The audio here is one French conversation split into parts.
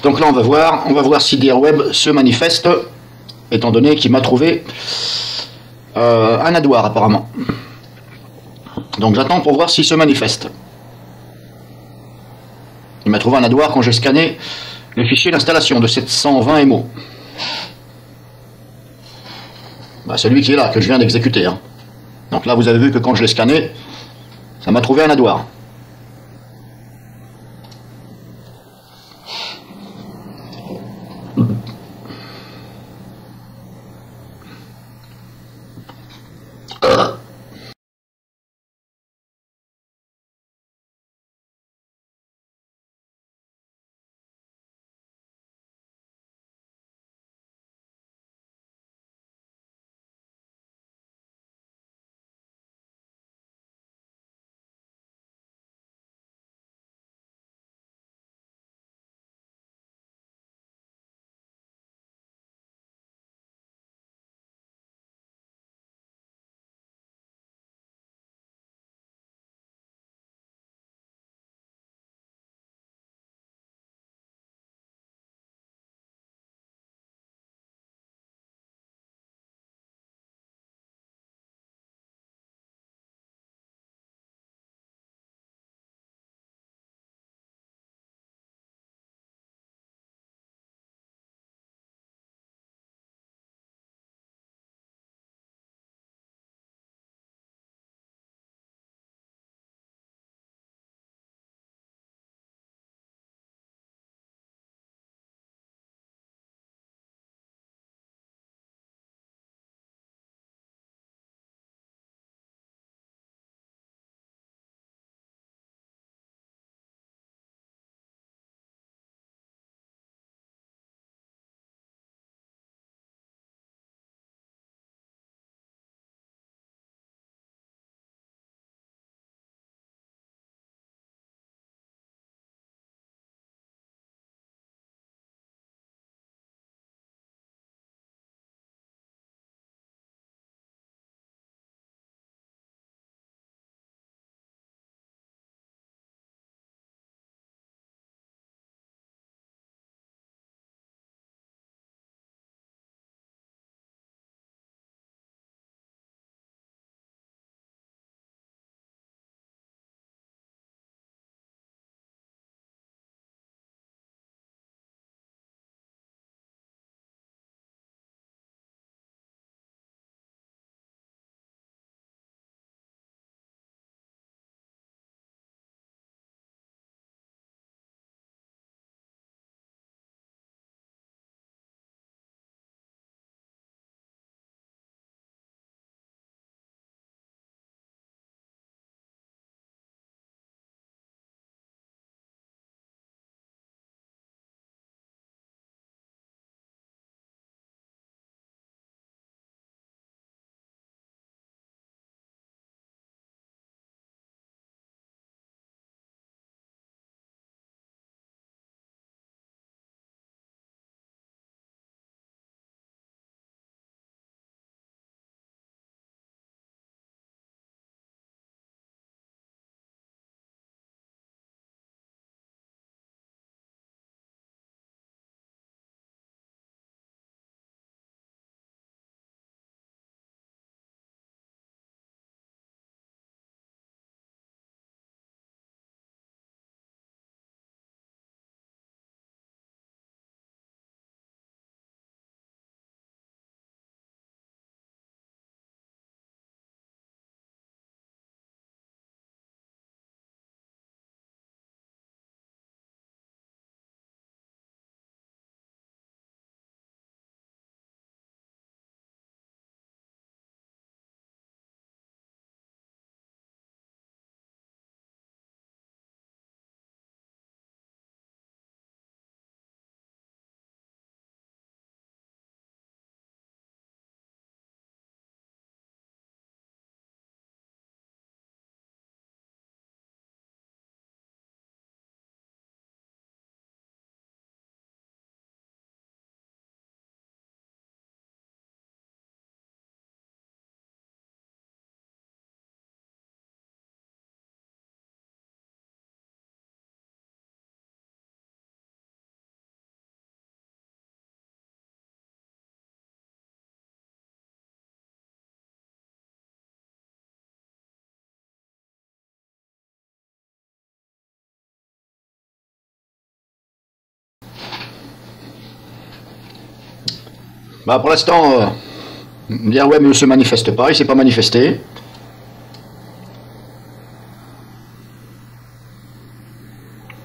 Donc là, on va voir si DRWeb se manifeste, étant donné qu'il m'a trouvé un adware apparemment. Donc j'attends pour voir s'il se manifeste. Il m'a trouvé un adware quand j'ai scanné le fichier d'installation de 720 MO. Bah, celui qui est là, que je viens d'exécuter. Hein. Donc là, vous avez vu que quand je l'ai scanné, ça m'a trouvé un adware. Bah pour l'instant, l'Airweb ne se manifeste pas, il ne s'est pas manifesté.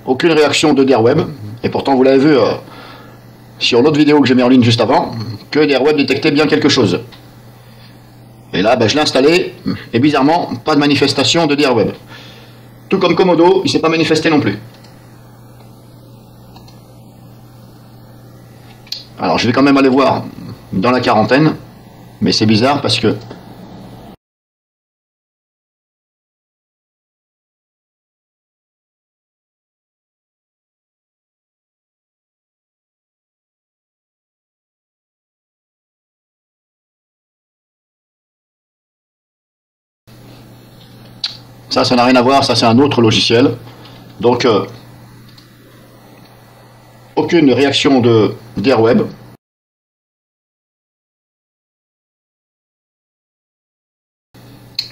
Aucune réaction de Airweb. Et pourtant, vous l'avez vu sur l'autre vidéo que j'ai mis en ligne juste avant, que Airweb détectait bien quelque chose. Et là, bah, je l'ai installé, et bizarrement, pas de manifestation de Airweb. Tout comme Komodo, il ne s'est pas manifesté non plus. Alors, je vais quand même aller voir dans la quarantaine, mais c'est bizarre parce que ça n'a rien à voir, ça c'est un autre logiciel. Donc, aucune réaction d'Airweb.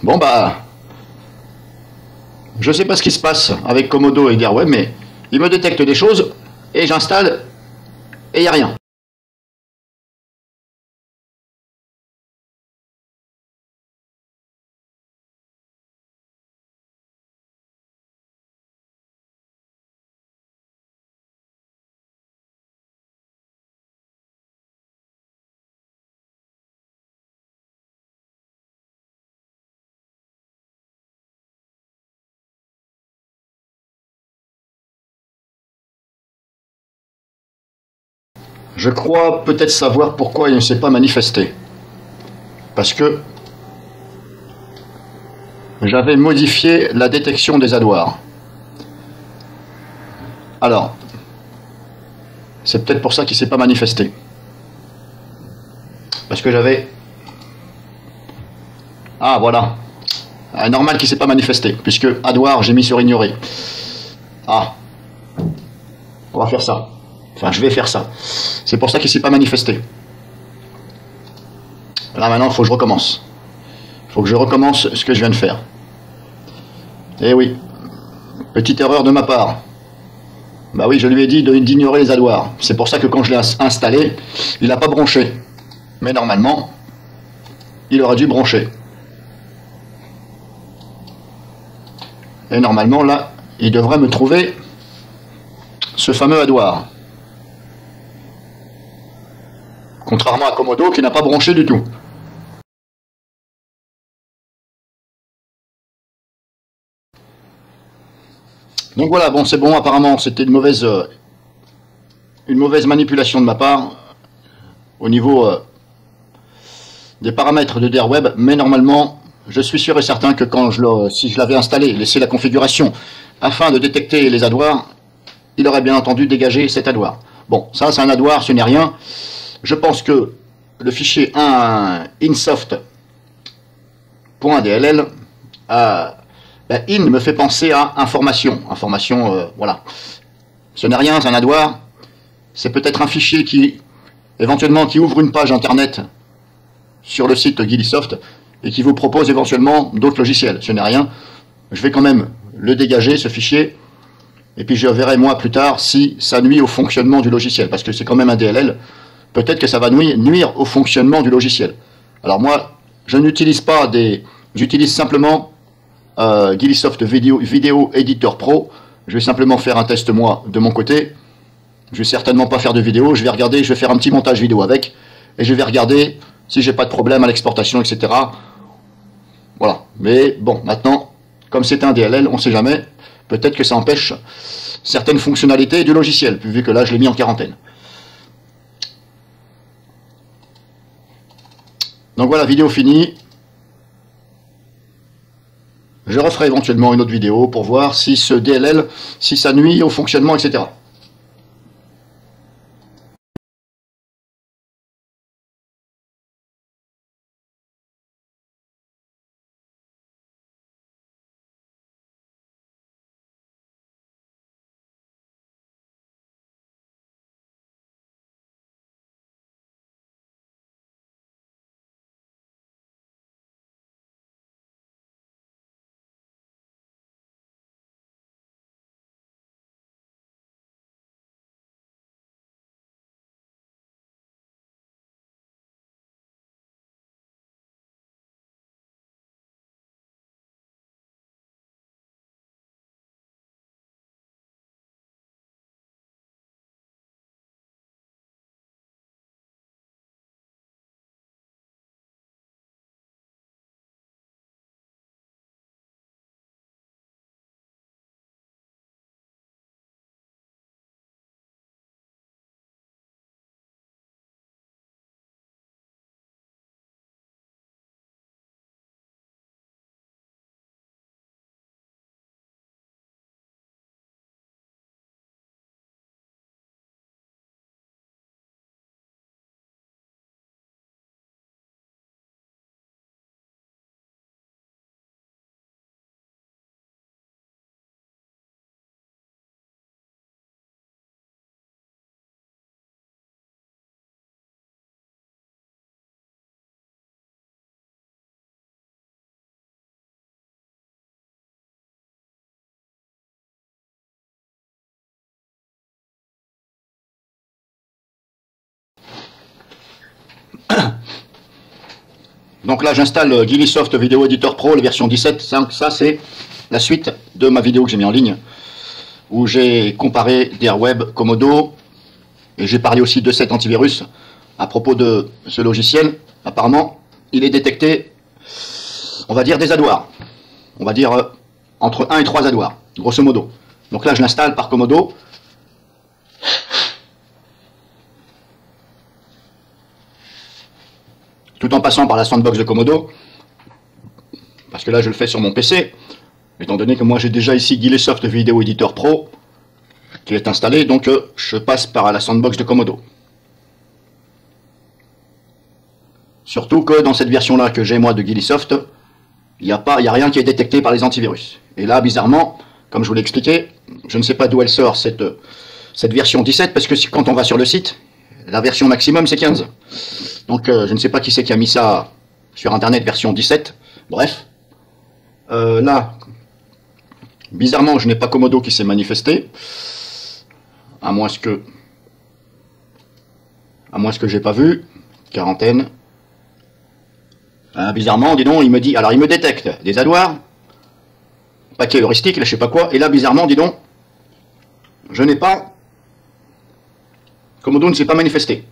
Bon bah, je sais pas ce qui se passe avec Komodo et Airweb, mais il me détecte des choses, et j'installe, et il n'y a rien. Je crois peut-être savoir pourquoi il ne s'est pas manifesté. Parce que j'avais modifié la détection des addoirs. Alors, c'est peut-être pour ça qu'il ne s'est pas manifesté. Parce que j'avais... Ah, voilà. Normal qu'il ne s'est pas manifesté, puisque addoir, j'ai mis sur ignorer. Ah. On va faire ça. Enfin, je vais faire ça. C'est pour ça qu'il ne s'est pas manifesté. Là, maintenant, il faut que je recommence. Il faut que je recommence ce que je viens de faire. Eh oui. Petite erreur de ma part. Bah oui, je lui ai dit d'ignorer les addoirs. C'est pour ça que quand je l'ai installé, il n'a pas bronché. Mais normalement, il aurait dû broncher. Et normalement, là, il devrait me trouver ce fameux addoir. Contrairement à Komodo qui n'a pas bronché du tout. Donc voilà, bon c'est bon, apparemment c'était une mauvaise manipulation de ma part au niveau des paramètres de Airweb, mais normalement je suis sûr et certain que quand si je l'avais installé, laissé la configuration afin de détecter les addoirs, il aurait bien entendu dégagé cet addoir. Bon, ça c'est un addoir, ce n'est rien. Je pense que le fichier insoft.dll in me fait penser à information. Information, voilà. Ce n'est rien, c'est un addoir. C'est peut-être un fichier qui, éventuellement, qui ouvre une page internet sur le site Gilisoft et qui vous propose éventuellement d'autres logiciels. Ce n'est rien. Je vais quand même le dégager, ce fichier, et puis je verrai moi plus tard si ça nuit au fonctionnement du logiciel, parce que c'est quand même un DLL. Peut-être que ça va nuire au fonctionnement du logiciel. Alors moi, je n'utilise pas des... J'utilise simplement Gilisoft Vidéo Editor Pro. Je vais simplement faire un test moi de mon côté. Je vais certainement pas faire de vidéo. Je vais regarder, je vais faire un petit montage vidéo avec, et je vais regarder si j'ai pas de problème à l'exportation, etc. Voilà. Mais bon, maintenant, comme c'est un DLL, on sait jamais. Peut-être que ça empêche certaines fonctionnalités du logiciel, vu que là je l'ai mis en quarantaine. Donc voilà, vidéo finie. Je referai éventuellement une autre vidéo pour voir si ce DLL, si ça nuit au fonctionnement, etc. Donc là, j'installe Gillisoft Video Editor Pro, la version 17. Ça, c'est la suite de ma vidéo que j'ai mis en ligne, où j'ai comparé Airweb, Komodo, et j'ai parlé aussi de cet antivirus à propos de ce logiciel. Apparemment, il est détecté, on va dire, des adwares. On va dire entre 1 et 3 adwares, grosso modo. Donc là, je l'installe par Komodo. Tout en passant par la sandbox de Komodo, parce que là je le fais sur mon PC, étant donné que moi j'ai déjà ici Gillisoft Video Editor Pro qui est installé, donc je passe par la sandbox de Komodo. Surtout que dans cette version là que j'ai moi de Gillisoft, il n'y a rien qui est détecté par les antivirus. Et là bizarrement, comme je vous l'ai expliqué, je ne sais pas d'où elle sort cette version 17, parce que quand on va sur le site, la version maximum c'est 15. Donc je ne sais pas qui c'est qui a mis ça sur internet version 17. Bref. Là, bizarrement, je n'ai pas Komodo qui s'est manifesté. À moins que j'ai pas vu. Quarantaine. Bizarrement, dis donc, il me dit. Alors il me détecte des adwares, paquet heuristique, là je sais pas quoi. Et là, bizarrement, dis donc, je n'ai pas. Komodo ne s'est pas manifesté.